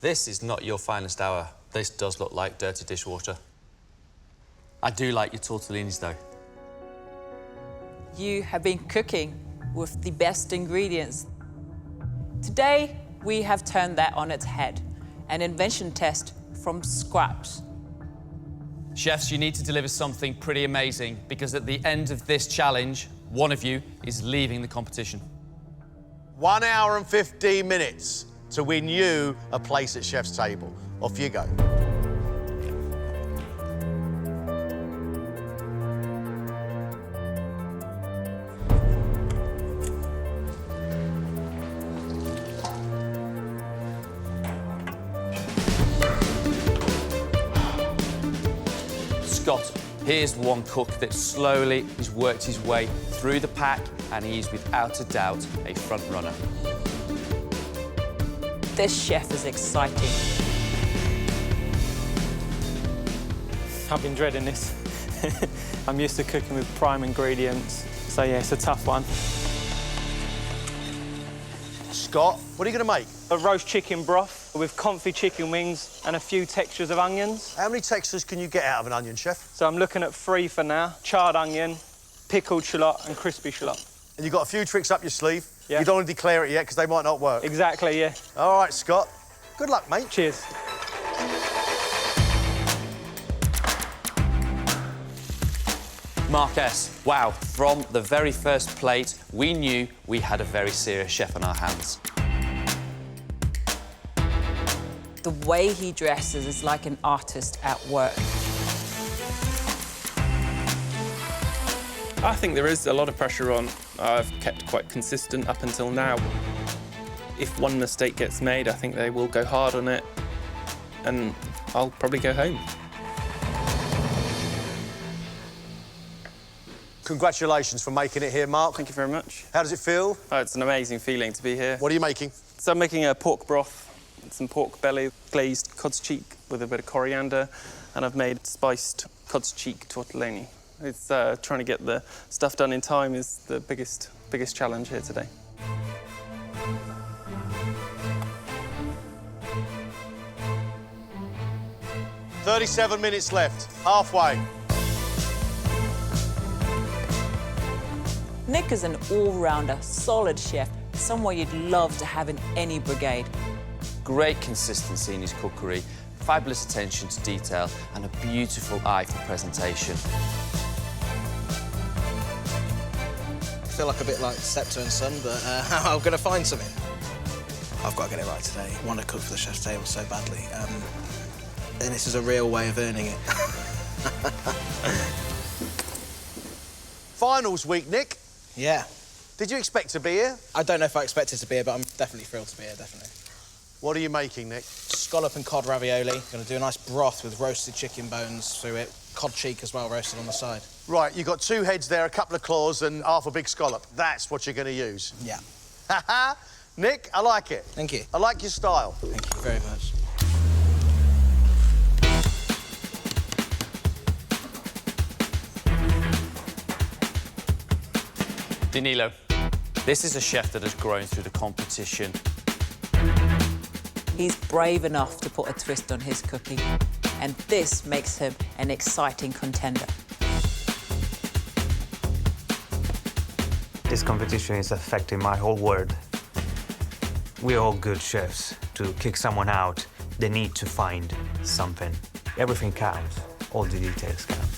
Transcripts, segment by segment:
This is not your finest hour. This does look like dirty dishwater. I do like your tortellinis, though. You have been cooking with the best ingredients. Today, we have turned that on its head. An invention test from scraps. Chefs, you need to deliver something pretty amazing, because at the end of this challenge, one of you is leaving the competition. 1 hour and 15 minutes to win you a place at Chef's table. Off you go. Scott, here's one cook that slowly has worked his way through the pack, and he is without a doubt a front runner. This chef is exciting. I've been dreading this. I'm used to cooking with prime ingredients, so yeah, it's a tough one. Scott, what are you going to make? A roast chicken broth with comfy chicken wings and a few textures of onions. How many textures can you get out of an onion, chef? So I'm looking at 3 for now. Charred onion, pickled shallot and crispy shallot. And you've got a few tricks up your sleeve. Yeah. You don't want to declare it yet, because they might not work. Exactly, yeah. All right, Scott. Good luck, mate. Cheers. Mark S. Wow, from the very first plate, we knew we had a very serious chef on our hands. The way he dresses is like an artist at work. I think there is a lot of pressure on. I've kept quite consistent up until now. If one mistake gets made, I think they will go hard on it, and I'll probably go home. Congratulations for making it here, Mark. Thank you very much. How does it feel? Oh, it's an amazing feeling to be here. What are you making? So I'm making a pork broth, some pork belly, glazed cod's cheek with a bit of coriander, and I've made spiced cod's cheek tortellini. It's trying to get the stuff done in time is the biggest challenge here today. "37 minutes left, halfway." Nick is an all-rounder, solid chef, someone you'd love to have in any brigade. Great consistency in his cookery, fabulous attention to detail, and a beautiful eye for presentation. I feel like a bit like Scepter and Son, but I'm going to find something. I've got to get it right today. I want to cook for the chef's table so badly. And this is a real way of earning it. Finals week, Nick. Yeah. Did you expect to be here? I don't know if I expected to be here, but I'm definitely thrilled to be here, definitely. What are you making, Nick? Scallop and cod ravioli. Going to do a nice broth with roasted chicken bones through it. Cod cheek as well, roasted on the side. Right, you've got 2 heads there, a couple of claws and half a big scallop. That's what you're going to use. Yeah. Haha. Nick, I like it. Thank you. I like your style. Thank you very much. Danilo, this is a chef that has grown through the competition. He's brave enough to put a twist on his cooking, and this makes him an exciting contender. This competition is affecting my whole world. We're all good chefs. To kick someone out, they need to find something. Everything counts. All the details count.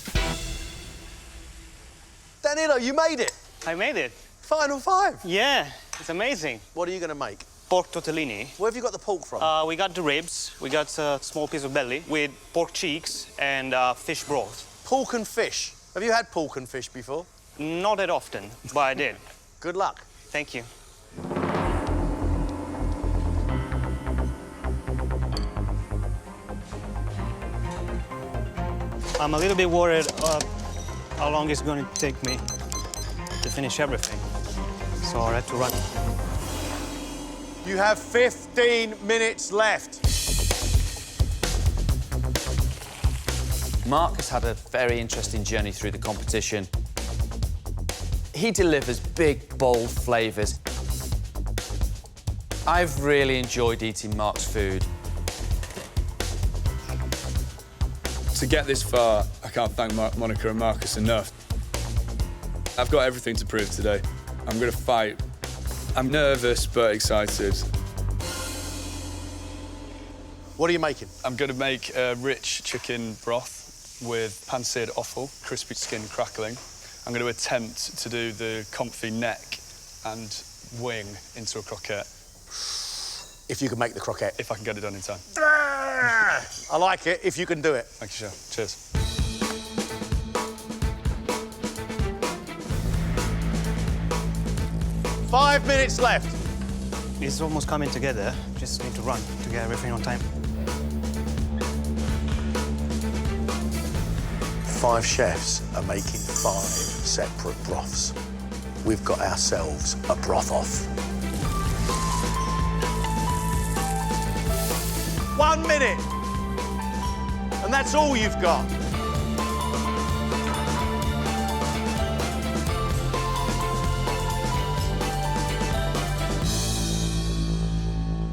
Danilo, you made it. I made it. Final 5. Yeah, it's amazing. What are you going to make? Pork tortellini. Where have you got the pork from? We got the ribs, we got a small piece of belly with pork cheeks and fish broth. Pork and fish. Have you had pork and fish before? Not that often, but I did. Good luck. Thank you. I'm a little bit worried how long it's going to take me to finish everything. So I had to run. You have 15 minutes left. Mark has had a very interesting journey through the competition. He delivers big, bold flavours. I've really enjoyed eating Mark's food. To get this far, I can't thank Monica and Marcus enough. I've got everything to prove today. I'm going to fight. I'm nervous but excited. What are you making? I'm going to make a rich chicken broth with pan-seared offal, crispy skin crackling. I'm going to attempt to do the comfy neck and wing into a croquette. If you can make the croquette. If I can get it done in time. I like it, if you can do it. Thank you, Chef. Cheers. Five minutes left. It's almost coming together. Just need to run to get everything on time. 5 chefs are making 5 separate broths. We've got ourselves a broth-off. 1 minute. And that's all you've got.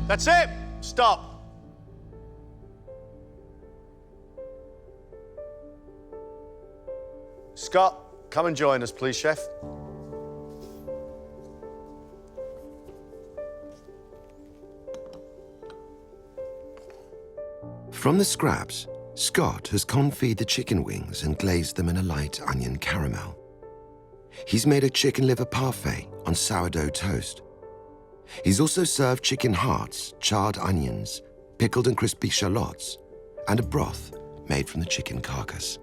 That's it. Stop. Scott, come and join us, please, Chef. From the scraps, Scott has confit the chicken wings and glazed them in a light onion caramel. He's made a chicken liver parfait on sourdough toast. He's also served chicken hearts, charred onions, pickled and crispy shallots, and a broth made from the chicken carcass.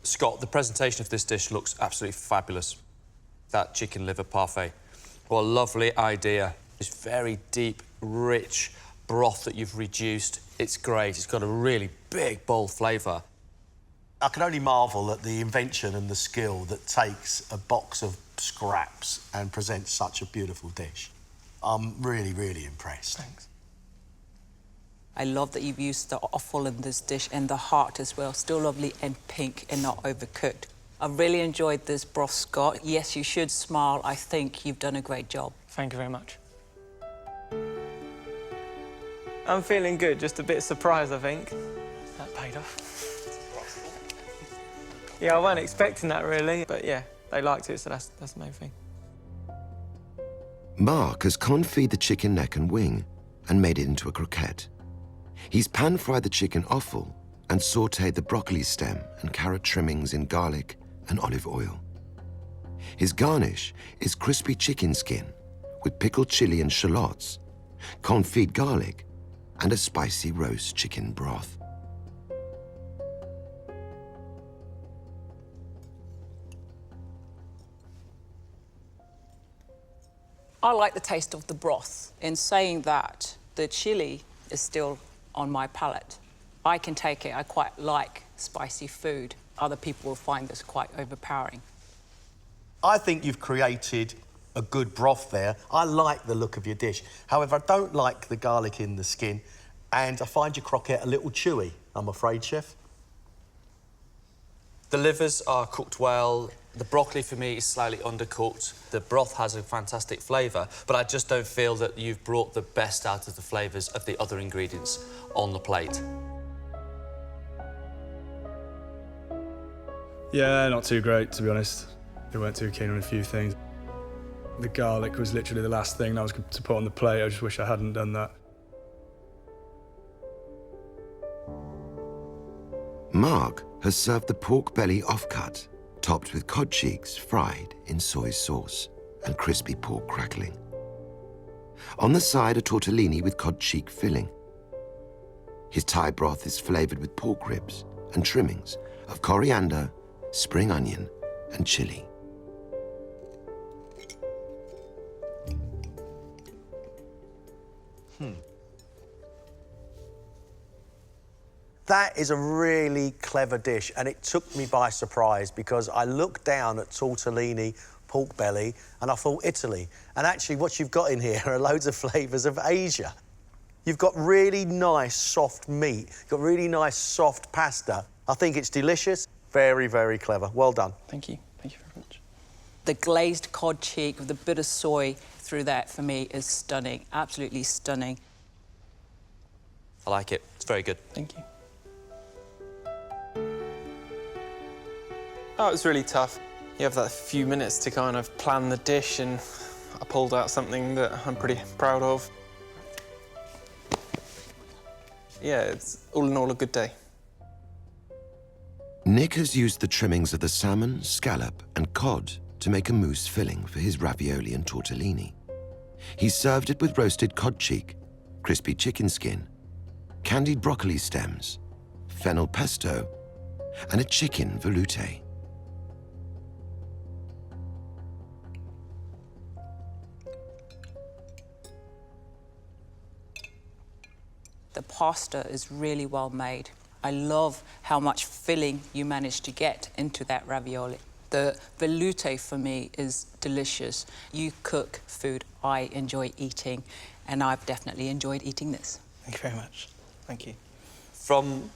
Scott, the presentation of this dish looks absolutely fabulous. That chicken liver parfait. What a lovely idea. It's very deep, rich broth that you've reduced. It's great. It's got a really big, bold flavour. I can only marvel at the invention and the skill that takes a box of scraps and presents such a beautiful dish. I'm really, really impressed. Thanks. I love that you've used the offal in this dish and the heart as well. Still lovely and pink and not overcooked. I really enjoyed this broth, Scott. Yes, you should smile. I think you've done a great job. Thank you very much. I'm feeling good, just a bit surprised, I think. That paid off. Yeah, I wasn't expecting that, really, but yeah, they liked it, so that's the main thing. Mark has confit the chicken neck and wing and made it into a croquette. He's pan-fried the chicken offal and sautéed the broccoli stem and carrot trimmings in garlic and olive oil. His garnish is crispy chicken skin with pickled chili and shallots, confit garlic, and a spicy roast chicken broth. I like the taste of the broth. In saying that, the chili is still on my palate. I can take it. I quite like spicy food. Other people will find this quite overpowering. I think you've created a good broth there. I like the look of your dish. However, I don't like the garlic in the skin, and I find your croquette a little chewy, I'm afraid, Chef. The livers are cooked well. The broccoli, for me, is slightly undercooked. The broth has a fantastic flavour, but I just don't feel that you've brought the best out of the flavours of the other ingredients on the plate. Yeah, not too great, to be honest. They weren't too keen on a few things. The garlic was literally the last thing I was to put on the plate. I just wish I hadn't done that. Mark has served the pork belly offcut, topped with cod cheeks fried in soy sauce and crispy pork crackling. On the side, a tortellini with cod cheek filling. His Thai broth is flavoured with pork ribs and trimmings of coriander, spring onion, and chili. That is a really clever dish, and it took me by surprise because I looked down at tortellini, pork belly, and I thought Italy. And actually what you've got in here are loads of flavours of Asia. You've got really nice soft meat, you've got really nice soft pasta. I think it's delicious. Very, very clever. Well done. Thank you very much. The glazed cod cheek with the bit of soy through that, for me, is stunning, absolutely stunning. I like it. It's very good. Thank you. Oh, it was really tough. You have that few minutes to kind of plan the dish, and I pulled out something that I'm pretty proud of. Yeah, it's all in all a good day. Nick has used the trimmings of the salmon, scallop and cod to make a mousse filling for his ravioli and tortellini. He served it with roasted cod cheek, crispy chicken skin, candied broccoli stems, fennel pesto, and a chicken veloute. The pasta is really well made. I love how much filling you manage to get into that ravioli. The veloute for me is delicious. You cook food I enjoy eating, and I've definitely enjoyed eating this. Thank you very much. Thank you. From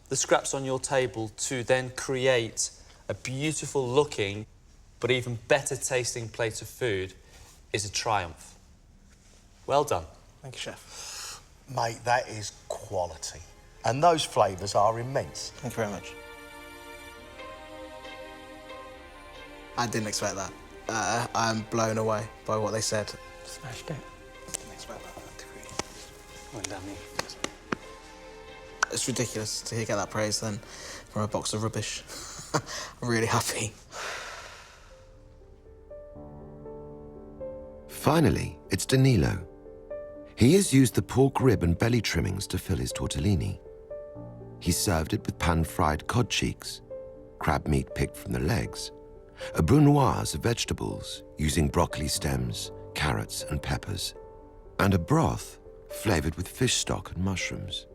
the scraps on your table to then create a beautiful looking, but even better tasting plate of food is a triumph. Well done. Thank you, Chef. Mate, that is quality. And those flavours are immense. Thank you very much. I didn't expect that. I'm blown away by what they said. Smashed it. Didn't expect that. Well done, me. It's ridiculous to get that praise then from a box of rubbish. I'm really happy. Finally, it's Danilo. He has used the pork rib and belly trimmings to fill his tortellini. He served it with pan-fried cod cheeks, crab meat picked from the legs, a brunoise of vegetables using broccoli stems, carrots and peppers, and a broth flavoured with fish stock and mushrooms.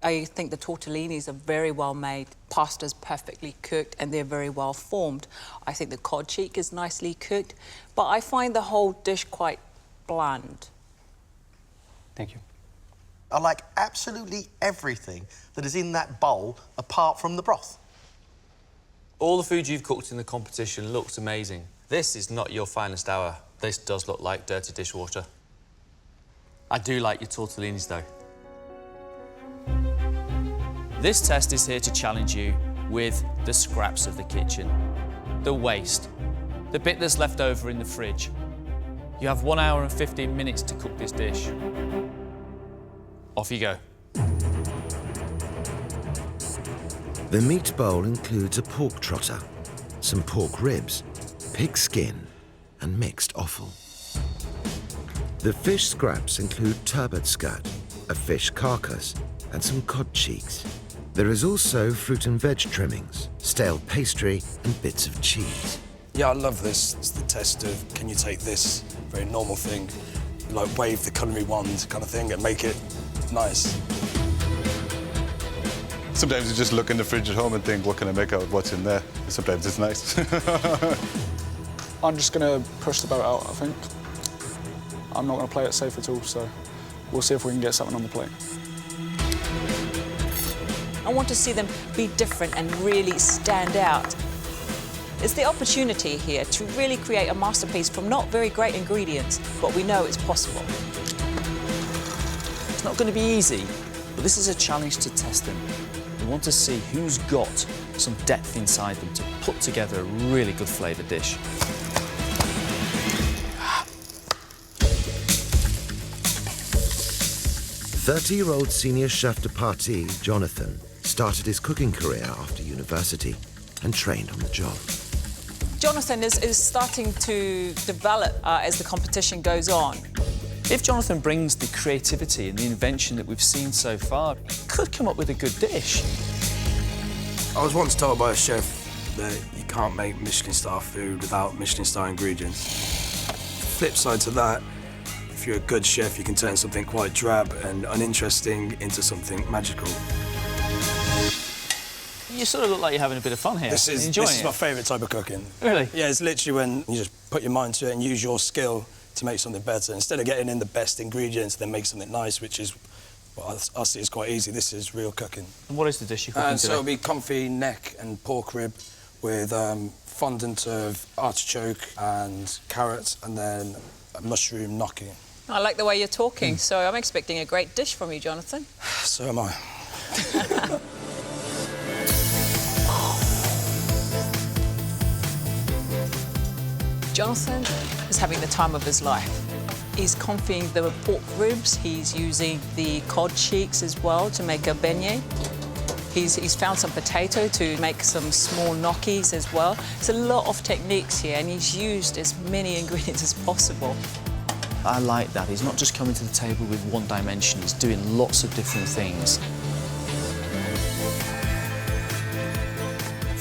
I think the tortellinis are very well made, pasta's perfectly cooked, and they're very well formed. I think the cod cheek is nicely cooked, but I find the whole dish quite bland. Thank you. I like absolutely everything that is in that bowl apart from the broth. All the food you've cooked in the competition looks amazing. This is not your finest hour. This does look like dirty dishwater. I do like your tortellinis, though. This test is here to challenge you with the scraps of the kitchen, the waste, the bit that's left over in the fridge. You have 1 hour and 15 minutes to cook this dish. Off you go. The meat bowl includes a pork trotter, some pork ribs, pig skin, and mixed offal. The fish scraps include turbot skirt, a fish carcass, and some cod cheeks. There is also fruit and veg trimmings, stale pastry, and bits of cheese. Yeah, I love this. It's the test of, can you take this very normal thing, like wave the culinary wand kind of thing and make it nice. Sometimes you just look in the fridge at home and think, what can I make out of what's in there? Sometimes it's nice. I'm just going to push the boat out, I think. I'm not going to play it safe at all, so we'll see if we can get something on the plate. I want to see them be different and really stand out. It's the opportunity here to really create a masterpiece from not very great ingredients, but we know it's possible. It's not going to be easy, but this is a challenge to test them. We want to see who's got some depth inside them to put together a really good flavoured dish. "30-year-old senior chef de partie, Jonathan, started his cooking career after university and trained on the job. Jonathan is starting to develop as the competition goes on. If Jonathan brings the creativity and the invention that we've seen so far, he could come up with a good dish. I was once told by a chef that you can't make Michelin-star food without Michelin-star ingredients. Flip side to that, if you're a good chef, you can turn something quite drab and uninteresting into something magical. You sort of look like you're having a bit of fun here. This is my favourite type of cooking. Really? Yeah, it's literally when you just put your mind to it and use your skill to make something better. Instead of getting in the best ingredients, then make something nice, which is But I see it's quite easy. This is real cooking. And what is the dish you're cooking So today? it'll be comfy neck and pork rib with fondant of artichoke and carrots, and then a mushroom gnocchi. I like the way you're talking, so I'm expecting a great dish from you, Jonathan. So am I. Jonathan is having the time of his life. He's confying the pork ribs. He's using the cod cheeks as well to make a beignet. He's found some potato to make some small gnocchis as well. There's a lot of techniques here, and he's used as many ingredients as possible. I like that. He's not just coming to the table with one dimension. He's doing lots of different things.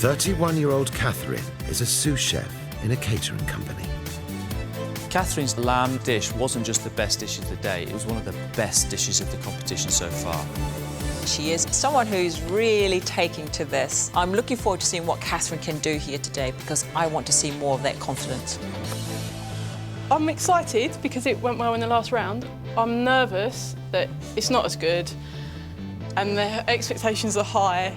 31-year-old Catherine is a sous chef in a catering company. Catherine's lamb dish wasn't just the best dish of the day, it was one of the best dishes of the competition so far. She is someone who's really taking to this. I'm looking forward to seeing what Catherine can do here today because I want to see more of that confidence. I'm excited because it went well in the last round. I'm nervous that it's not as good and the expectations are high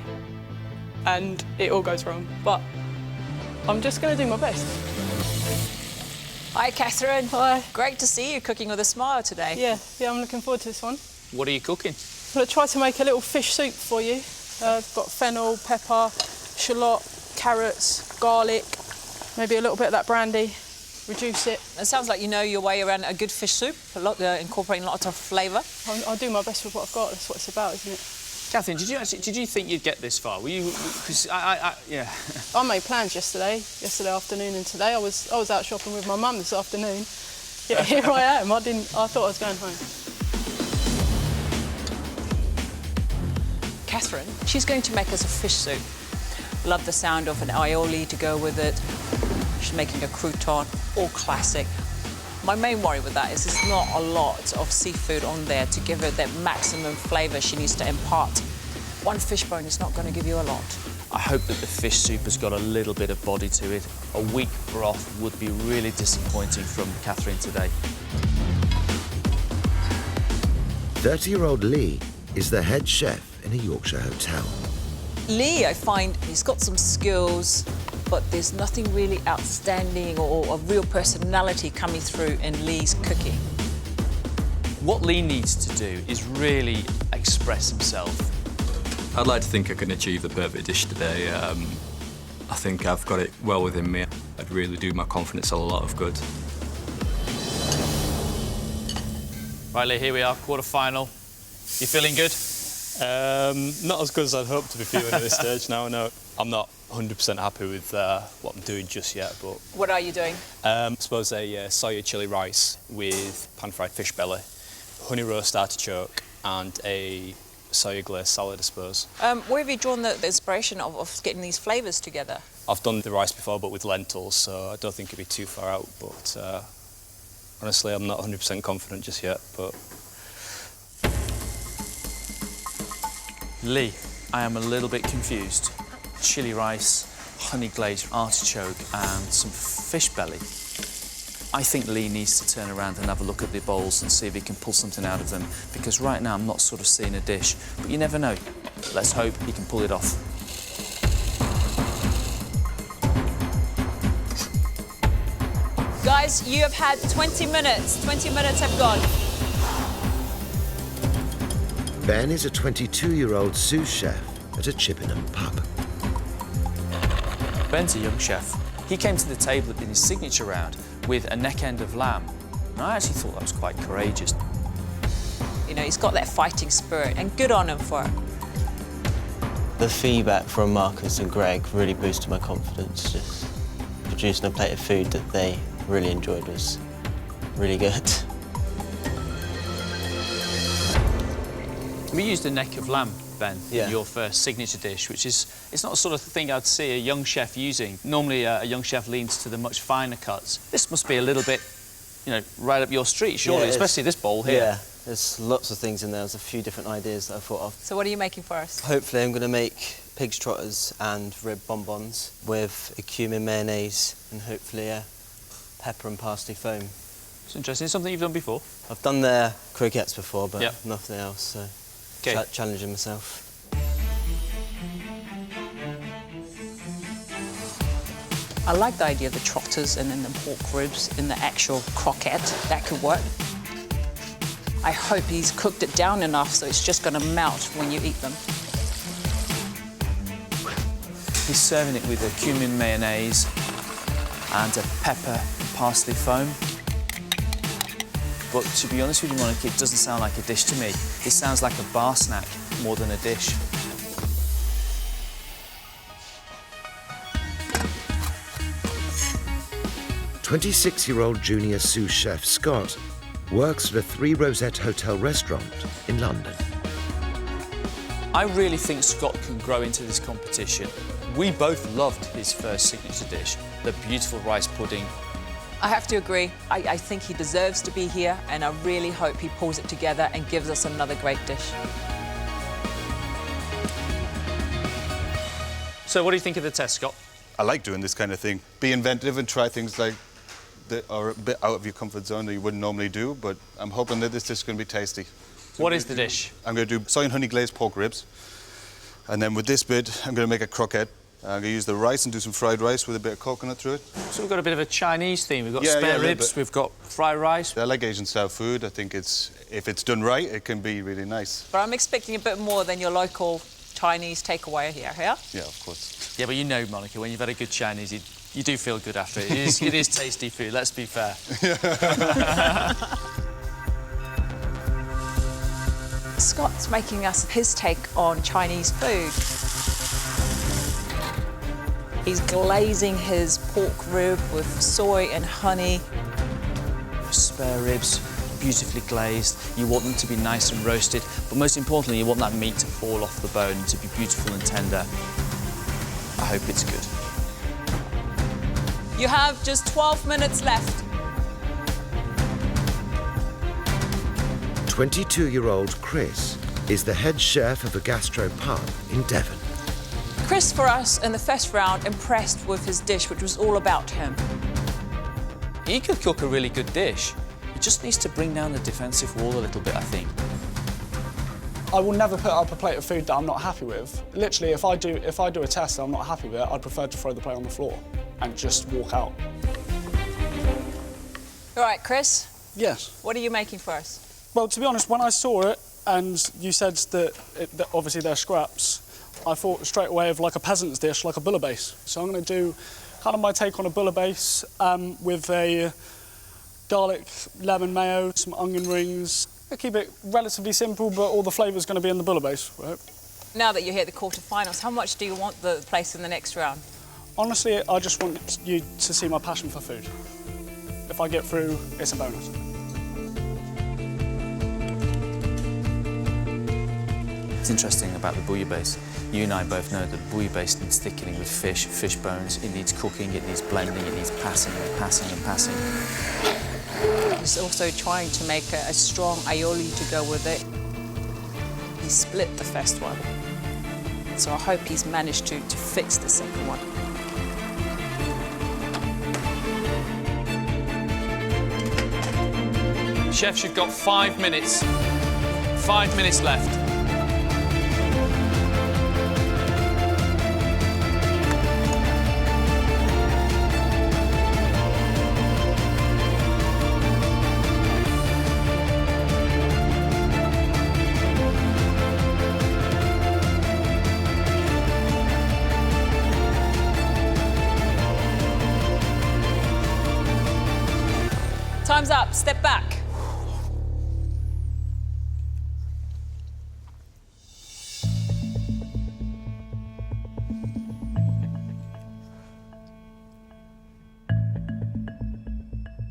and it all goes wrong. But I'm just going to do my best. Hi, Catherine. Hi. Great to see you cooking with a smile today. Yeah, I'm looking forward to this one. What are you cooking? I'm going to try to make a little fish soup for you. I've got fennel, pepper, shallot, carrots, garlic, maybe a little bit of that brandy. Reduce it. It sounds like you know your way around a good fish soup, incorporating lots of flavour. I'll do my best with what I've got. That's what it's about, isn't it? Catherine, did you think you'd get this far? Were you? Because yeah. I made plans yesterday afternoon, and today I was out shopping with my mum this afternoon. Yeah, here I am. I thought I was going home. Catherine, she's going to make us a fish soup. Love the sound of an aioli to go with it. She's making a crouton, all classic. My main worry with that is there's not a lot of seafood on there to give her that maximum flavour she needs to impart. One fish bone is not going to give you a lot. I hope that the fish soup has got a little bit of body to it. A weak broth would be really disappointing from Catherine today. 30-year-old Lee is the head chef in a Yorkshire hotel. Lee, I find he's got some skills, but there's nothing really outstanding or a real personality coming through in Lee's cooking. What Lee needs to do is really express himself. I'd like to think I can achieve the perfect dish today. I think I've got it well within me. I'd really do my confidence a lot of good. Right, Lee, here we are, quarter-final. You feeling good? Not as good as I'd hoped to be feeling at this stage now, no. I'm not 100% happy with what I'm doing just yet, but... What are you doing? I suppose a soya chilli rice with pan-fried fish belly, honey roast artichoke and a soya glazed salad, I suppose. Where have you drawn the inspiration of getting these flavours together? I've done the rice before, but with lentils, so I don't think it'd be too far out, but honestly, I'm not 100% confident just yet, but... Lee, I am a little bit confused. Chilli rice, honey glazed artichoke and some fish belly. I think Lee needs to turn around and have a look at the bowls and see if he can pull something out of them, because right now I'm not sort of seeing a dish, but you never know. Let's hope he can pull it off. Guys, you have had 20 minutes. 20 minutes have gone. Ben is a 22-year-old sous chef at a Chippenham pub. Ben's a young chef. He came to the table in his signature round with a neck end of lamb, and I actually thought that was quite courageous. You know, he's got that fighting spirit, and good on him for it. The feedback from Marcus and Greg really boosted my confidence. Just producing a plate of food that they really enjoyed was really good. We used a neck of lamb, Ben, Yeah. in your first signature dish, which is, it's not the sort of thing I'd see a young chef using. Normally, a young chef leans to the much finer cuts. This must be a little bit, you know, right up your street, surely, Yeah, especially this bowl here. Yeah, there's lots of things in there. There's a few different ideas that I thought of. So what are you making for us? Hopefully I'm going to make pig's trotters and rib bonbons with a cumin mayonnaise and hopefully a pepper and parsley foam. It's interesting. Something you've done before? I've done their croquettes before, but Yep. nothing else, so... challenging myself. I like the idea of the trotters and then the pork ribs in the actual croquette. That could work. I hope he's cooked it down enough so it's just going to melt when you eat them. He's serving it with a cumin mayonnaise and a pepper and parsley foam. But to be honest with you, Monica, it doesn't sound like a dish to me. It sounds like a bar snack more than a dish. "26-year-old junior sous chef Scott works at a Three Rosette Hotel restaurant in London. I really think Scott can grow into this competition. We both loved his first signature dish, the beautiful rice pudding. I have to agree. I think he deserves to be here, and I really hope he pulls it together and gives us another great dish. So what do you think of the test, Scott? I like doing this kind of thing. Be inventive and try things like that are a bit out of your comfort zone that you wouldn't normally do, but I'm hoping that this dish is going to be tasty. So what is the dish? I'm going to do soy and honey glazed pork ribs. And then with this bit, I'm going to make a croquette. I'm going to use the rice and do some fried rice with a bit of coconut through it. So we've got a bit of a Chinese theme. We've got spare ribs, we've got fried rice. I like Asian-style food. I think if it's done right, it can be really nice. But I'm expecting a bit more than your local Chinese takeaway here, yeah? Yeah, of course. Yeah, but you know, Monica, when you've had a good Chinese, you do feel good after it. It is tasty food, let's be fair. Scott's making us his take on Chinese food. He's glazing his pork rib with soy and honey. Spare ribs, beautifully glazed. You want them to be nice and roasted, but most importantly, you want that meat to fall off the bone, to be beautiful and tender. I hope it's good. You have just 12 minutes left. 22-year-old Chris is the head chef of a gastro pub in Devon. Chris, for us, in the first round, impressed with his dish, which was all about him. He could cook a really good dish. He just needs to bring down the defensive wall a little bit, I think. I will never put up a plate of food that I'm not happy with. Literally, if I do a test and I'm not happy with it, I'd prefer to throw the plate on the floor and just walk out. All right, Chris? Yes. What are you making for us? Well, to be honest, when I saw it and you said that obviously they're scraps, I thought straight away of like a peasant's dish, like a bouillabaisse. So I'm going to do kind of my take on a bouillabaisse with a garlic lemon mayo, some onion rings. I keep it relatively simple, but all the flavour's going to be in the bouillabaisse, right? Now that you're here at the quarterfinals, how much do you want the place in the next round? Honestly, I just want you to see my passion for food. If I get through, it's a bonus. It's interesting about the bouillabaisse. You and I both know that the bouillabaisse needs thickening with fish bones. It needs cooking, it needs blending, it needs passing and passing and passing. He's also trying to make a strong aioli to go with it. He split the first one. So I hope he's managed to fix the second one. Chefs, you've got 5 minutes. 5 minutes left. Time's up. Step back.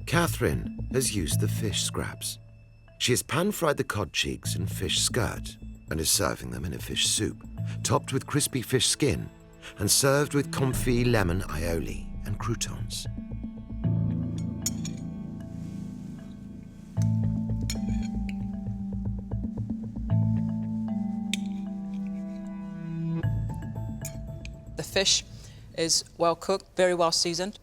Catherine has used the fish scraps. She has pan-fried the cod cheeks and fish skirt and is serving them in a fish soup, topped with crispy fish skin and served with comfit lemon aioli and croutons. The fish is well cooked, very well seasoned.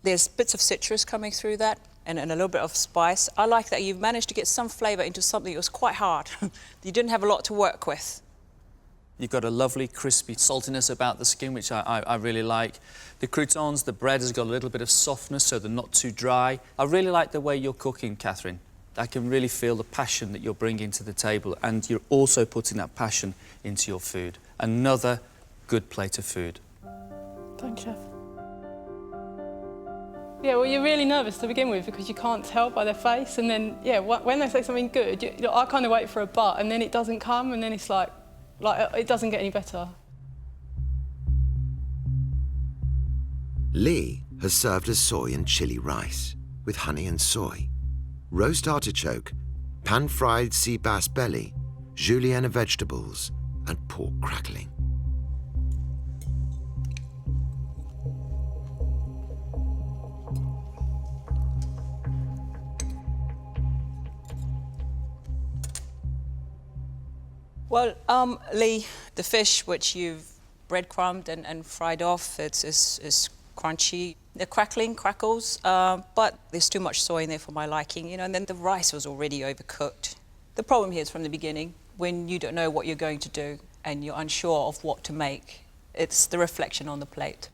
There's bits of citrus coming through that. and a little bit of spice. I like that you've managed to get some flavour into something that was quite hard. You didn't have a lot to work with. You've got a lovely crispy saltiness about the skin, which I really like. The croutons, the bread has got a little bit of softness, so they're not too dry. I really like the way you're cooking, Catherine. I can really feel the passion that you're bringing to the table, and you're also putting that passion into your food. Another good plate of food. Thanks, Chef. Yeah, well, you're really nervous to begin with because you can't tell by their face, and then, yeah, when they say something good, I kind of wait for a but, and then it doesn't come, and then it's like it doesn't get any better. Lee has served as soy and chili rice with honey and soy, roast artichoke, pan-fried sea bass belly, julienne vegetables, and pork crackling. Well, Lee, the fish which you've breadcrumbed and fried off, it's crunchy. They're crackles, but there's too much soy in there for my liking, you know, and then the rice was already overcooked. The problem here is from the beginning, when you don't know what you're going to do and you're unsure of what to make, it's the reflection on the plate.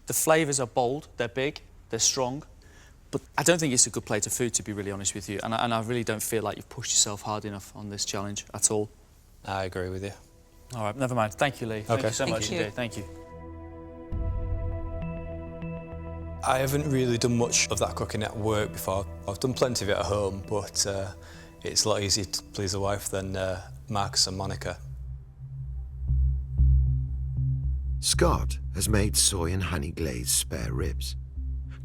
The flavours are bold, they're big, they're strong, but I don't think it's a good plate of food, to be really honest with you, and I really don't feel like you've pushed yourself hard enough on this challenge at all. I agree with you. All right, never mind. Thank you, Lee. Thank you so much indeed. Thank you. I haven't really done much of that cooking at work before. I've done plenty of it at home, but it's a lot easier to please a wife than Marcus and Monica. Scott has made soy and honey glazed spare ribs,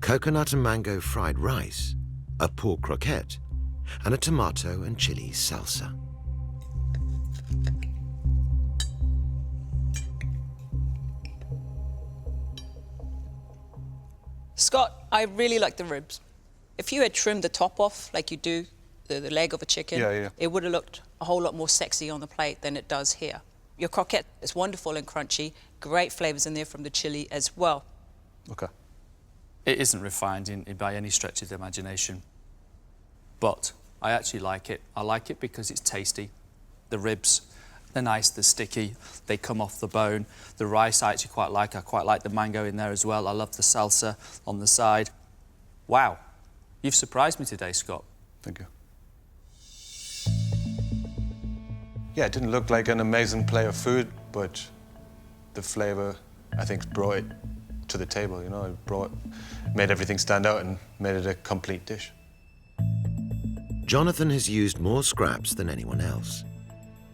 coconut and mango fried rice, a pork croquette, and a tomato and chili salsa. Scott, I really like the ribs. If you had trimmed the top off like you do the leg of a chicken, it would have looked a whole lot more sexy on the plate than it does here. Your croquette is wonderful and crunchy, great flavours in there from the chili as well. OK. It isn't refined by any stretch of the imagination, but I actually like it. I like it because it's tasty. The ribs, they're nice, they're sticky, they come off the bone. The rice I actually quite like. I quite like the mango in there as well. I love the salsa on the side. Wow, you've surprised me today, Scott. Thank you. Yeah, it didn't look like an amazing plate of food, but the flavour, I think, brought it to the table, you know. It made everything stand out and made it a complete dish. Jonathan has used more scraps than anyone else.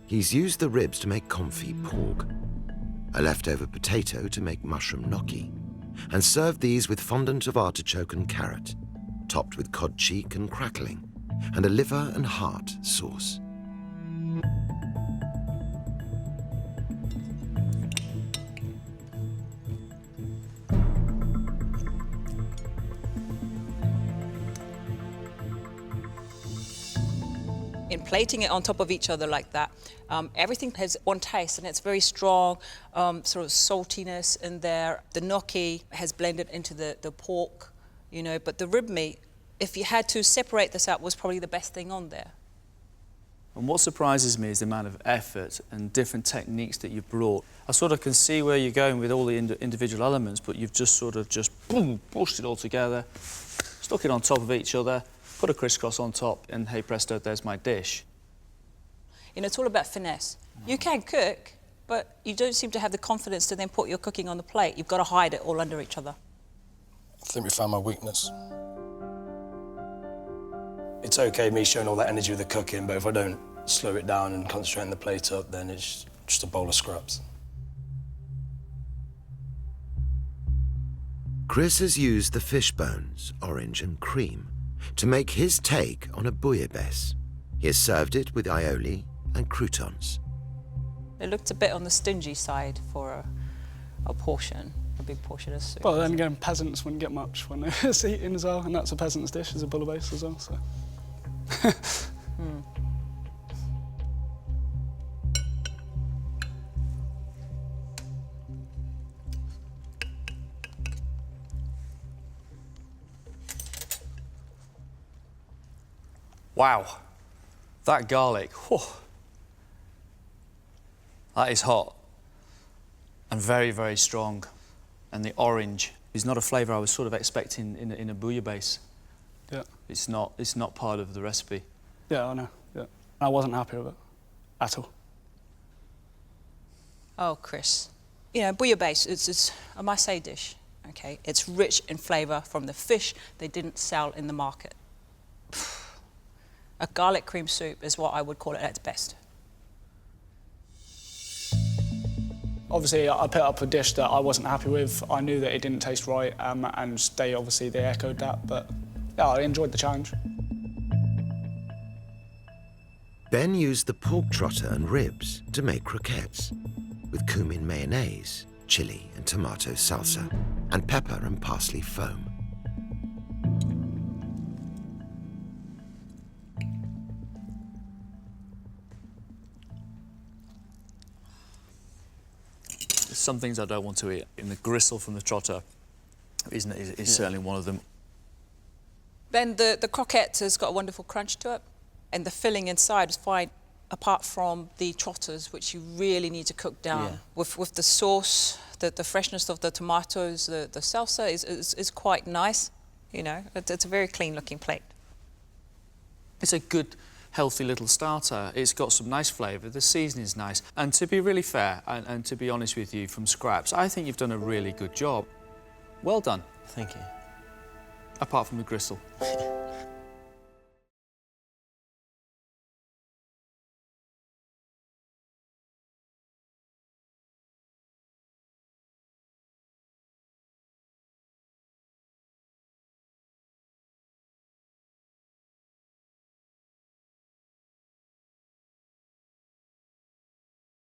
He's used the ribs to make confit pork, a leftover potato to make mushroom gnocchi, and served these with fondant of artichoke and carrot, topped with cod cheek and crackling, and a liver and heart sauce. In plating it on top of each other like that, everything has one taste and it's very strong, sort of saltiness in there. The gnocchi has blended into the pork, you know, but the rib meat, if you had to separate this out, was probably the best thing on there. And what surprises me is the amount of effort and different techniques that you've brought. I sort of can see where you're going with all the individual elements, but you've just sort of boom, pushed it all together, stuck it on top of each other, put a crisscross on top, and hey presto, there's my dish. You know, it's all about finesse. You can cook, but you don't seem to have the confidence to then put your cooking on the plate. You've got to hide it all under each other. I think we found my weakness. It's OK me showing all that energy with the cooking, but if I don't slow it down and concentrate on the plate up, then it's just a bowl of scraps. Chris has used the fish bones, orange and cream, to make his take on a bouillabaisse. He has served it with aioli and croutons. It looked a bit on the stingy side for a portion, a big portion of soup. Well, then again, peasants wouldn't get much when they was eating as well, and that's a peasant's dish, is a bouillabaisse as well, so. Wow. That garlic, whew. That is hot and very, very strong. And the orange is not a flavour I was sort of expecting in a bouillabaisse. Yeah. It's not part of the recipe. Yeah, I know. Yeah. I wasn't happy with it at all. Oh, Chris. You know, bouillabaisse, it's a Marseille dish, okay? It's rich in flavour from the fish they didn't sell in the market. A garlic cream soup is what I would call it at its best. Obviously, I put up a dish that I wasn't happy with. I knew that it didn't taste right, and they echoed that, but yeah, I enjoyed the challenge. Ben used the pork trotter and ribs to make croquettes with cumin mayonnaise, chili and tomato salsa, and pepper and parsley foam. Some things I don't want to eat. And the gristle from the trotter is certainly one of them. Then the croquette has got a wonderful crunch to it, and the filling inside is fine, apart from the trotters, which you really need to cook down. With the sauce, the freshness of the tomatoes, the salsa is quite nice. You know, it's a very clean-looking plate. It's a good, healthy little starter. It's got some nice flavour, the seasoning's nice. And to be really fair, and to be honest with you, from scraps, I think you've done a really good job. Well done. Thank you. Apart from the gristle.